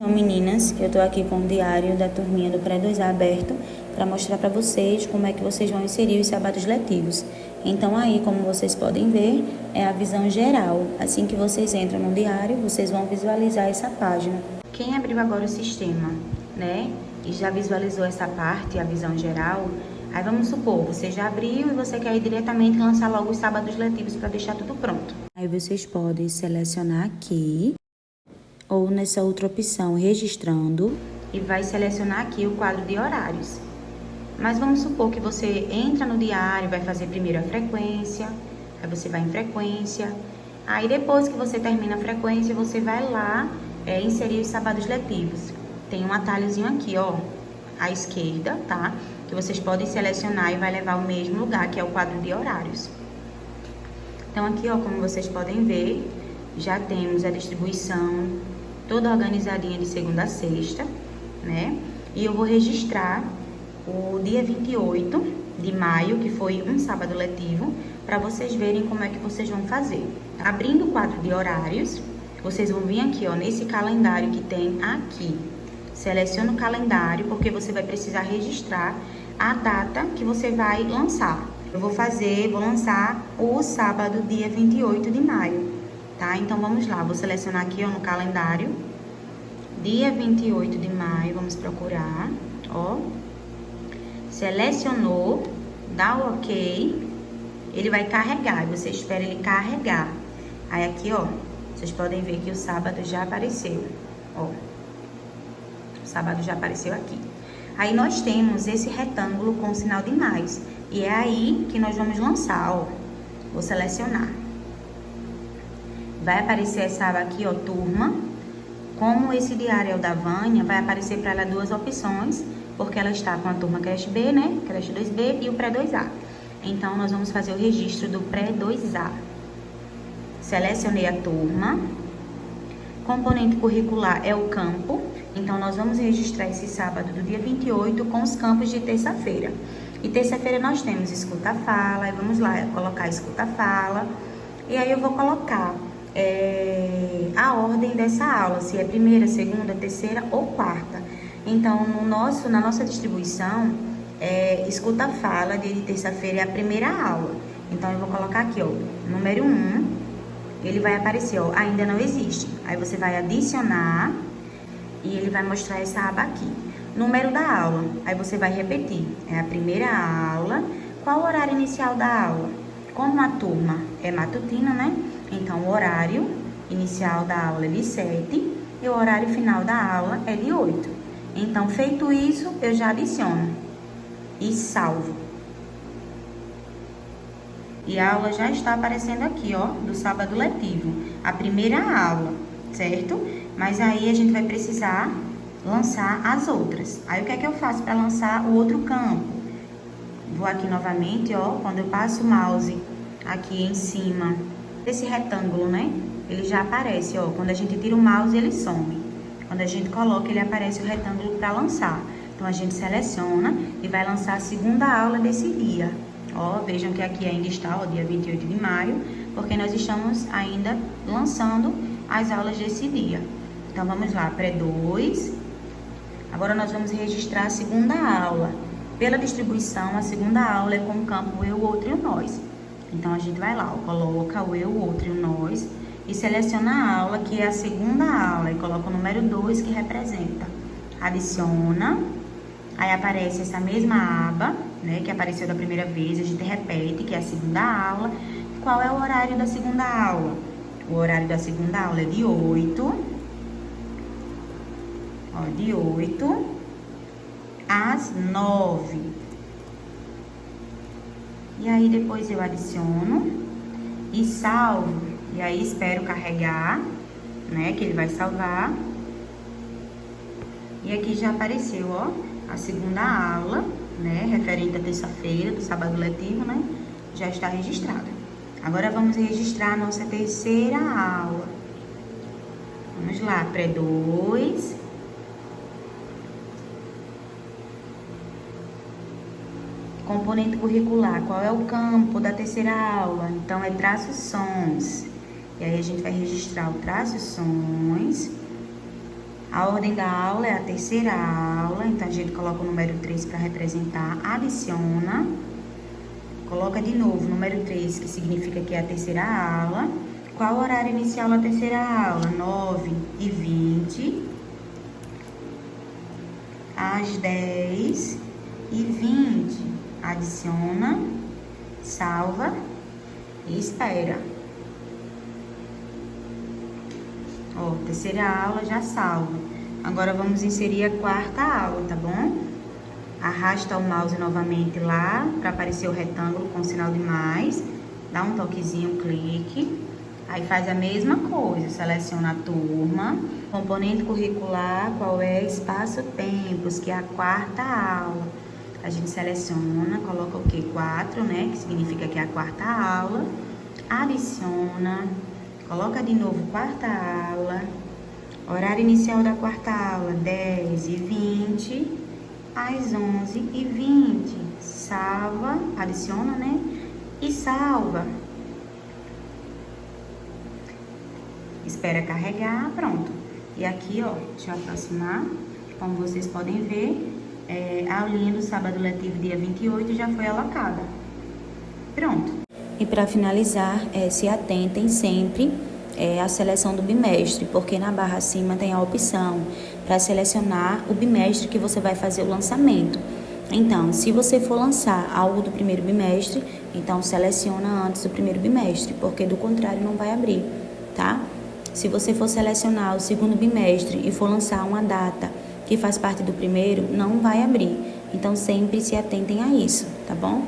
Então, meninas, eu tô aqui com o diário da turminha do Pré-2A aberto para mostrar para vocês como é que vocês vão inserir os sábados letivos. Então, aí, como vocês podem ver, é a visão geral. Assim que vocês entram no diário, vocês vão visualizar essa página. Quem abriu agora o sistema, né, e já visualizou essa parte, a visão geral, aí vamos supor, você já abriu e você quer ir diretamente lançar logo os sábados letivos para deixar tudo pronto. Aí vocês podem selecionar aqui, ou nessa outra opção, registrando, e vai selecionar aqui o quadro de horários. Mas vamos supor que você entra no diário, vai fazer primeiro a frequência, aí você vai em frequência, aí depois que você termina a frequência, você vai lá inserir os sábados letivos. Tem um atalhozinho aqui, ó, à esquerda, tá? Que vocês podem selecionar e vai levar ao mesmo lugar, que é o quadro de horários. Então aqui, ó, como vocês podem ver, já temos a distribuição toda organizadinha de segunda a sexta, né? E eu vou registrar o dia 28 de maio, que foi um sábado letivo, para vocês verem como é que vocês vão fazer. Abrindo o quadro de horários, vocês vão vir aqui, ó, nesse calendário que tem aqui. Seleciona o calendário, porque você vai precisar registrar a data que você vai lançar. Eu vou lançar o sábado, dia 28 de maio. Tá? Então, vamos lá, vou selecionar aqui, ó, no calendário, dia 28 de maio, vamos procurar, ó, selecionou, dá o ok, ele vai carregar, você espera ele carregar, aí aqui, ó, vocês podem ver que o sábado já apareceu, ó, o sábado já apareceu aqui. Aí, nós temos esse retângulo com o sinal de mais, e é aí que nós vamos lançar, ó, vou selecionar. Vai aparecer essa aba aqui, ó, turma. Como esse diário é o da Vânia, vai aparecer para ela duas opções, porque ela está com a turma creche B, né? Creche 2B e o pré-2A. Então, nós vamos fazer o registro do pré-2A. Selecionei a turma. Componente curricular é o campo. Então, nós vamos registrar esse sábado do dia 28 com os campos de terça-feira. E terça-feira nós temos escuta-fala. Vamos lá colocar escuta-fala. E aí eu vou colocar a ordem dessa aula, se é primeira, segunda, terceira ou quarta. Então, na nossa distribuição, escuta-fala de terça-feira é a primeira aula. Então, eu vou colocar aqui, ó, número 1, ele vai aparecer, ó, ainda não existe. Aí você vai adicionar e ele vai mostrar essa aba aqui. Número da aula, aí você vai repetir, é a primeira aula. Qual o horário inicial da aula? Como a turma é matutina, né? Então, o horário inicial da aula é de 7 e o horário final da aula é de 8. Então, feito isso, eu já adiciono e salvo. E a aula já está aparecendo aqui, ó, do sábado letivo. A primeira aula, certo? Mas aí a gente vai precisar lançar as outras. Aí, o que é que eu faço para lançar o outro campo? Vou aqui novamente, ó, quando eu passo o mouse aqui em cima desse retângulo, né? Ele já aparece, ó. Quando a gente tira o mouse, ele some. Quando a gente coloca, ele aparece o retângulo para lançar. Então, a gente seleciona e vai lançar a segunda aula desse dia. Ó, vejam que aqui ainda está, ó, dia 28 de maio, porque nós estamos ainda lançando as aulas desse dia. Então, vamos lá, pré-2. Agora, nós vamos registrar a segunda aula. Pela distribuição, a segunda aula é com o campo eu, o outro e o nós. Então, a gente vai lá, ó, coloca o eu, o outro e o nós e seleciona a aula, que é a segunda aula, e coloca o número 2, que representa. Adiciona, aí aparece essa mesma aba, né, que apareceu da primeira vez, a gente repete, que é a segunda aula. Qual é o horário da segunda aula? O horário da segunda aula é de 8, ó, de 8 às 9. E aí, depois eu adiciono e salvo. E aí, espero carregar, né, que ele vai salvar. E aqui já apareceu, ó, a segunda aula, né, referente à terça-feira, do sábado letivo, né, já está registrada. Agora, vamos registrar a nossa terceira aula. Vamos lá, pré-2. Componente curricular, qual é o campo da terceira aula? Então, é traços sons. E aí, a gente vai registrar o traços sons. A ordem da aula é a terceira aula, então a gente coloca o número 3 para representar, adiciona, coloca de novo o número 3, que significa que é a terceira aula. Qual o horário inicial da terceira aula? 9h20 às 10h20. Adiciona, salva e espera. Ó, terceira aula já salva. Agora vamos inserir a quarta aula, tá bom? Arrasta o mouse novamente lá para aparecer o retângulo com o sinal de mais. Dá um toquezinho, clique. Aí faz a mesma coisa, seleciona a turma. Componente curricular, qual é? Espaço-tempos, que é a quarta aula. A gente seleciona, coloca o quê? 4, né? Que significa que é a quarta aula. Adiciona. Coloca de novo quarta aula. Horário inicial da quarta aula, 10h20 às 11h20. Salva, adiciona, né? E salva. Espera carregar, pronto. E aqui, ó, deixa eu aproximar. Como vocês podem ver, a aulinha do sábado letivo dia 28 já foi alocada. Pronto. E para finalizar, se atentem sempre à seleção do bimestre, porque na barra acima tem a opção para selecionar o bimestre que você vai fazer o lançamento. Então, se você for lançar algo do primeiro bimestre, então seleciona antes do primeiro bimestre, porque do contrário não vai abrir, tá? Se você for selecionar o segundo bimestre e for lançar uma data que faz parte do primeiro, não vai abrir. Então, sempre se atentem a isso, tá bom?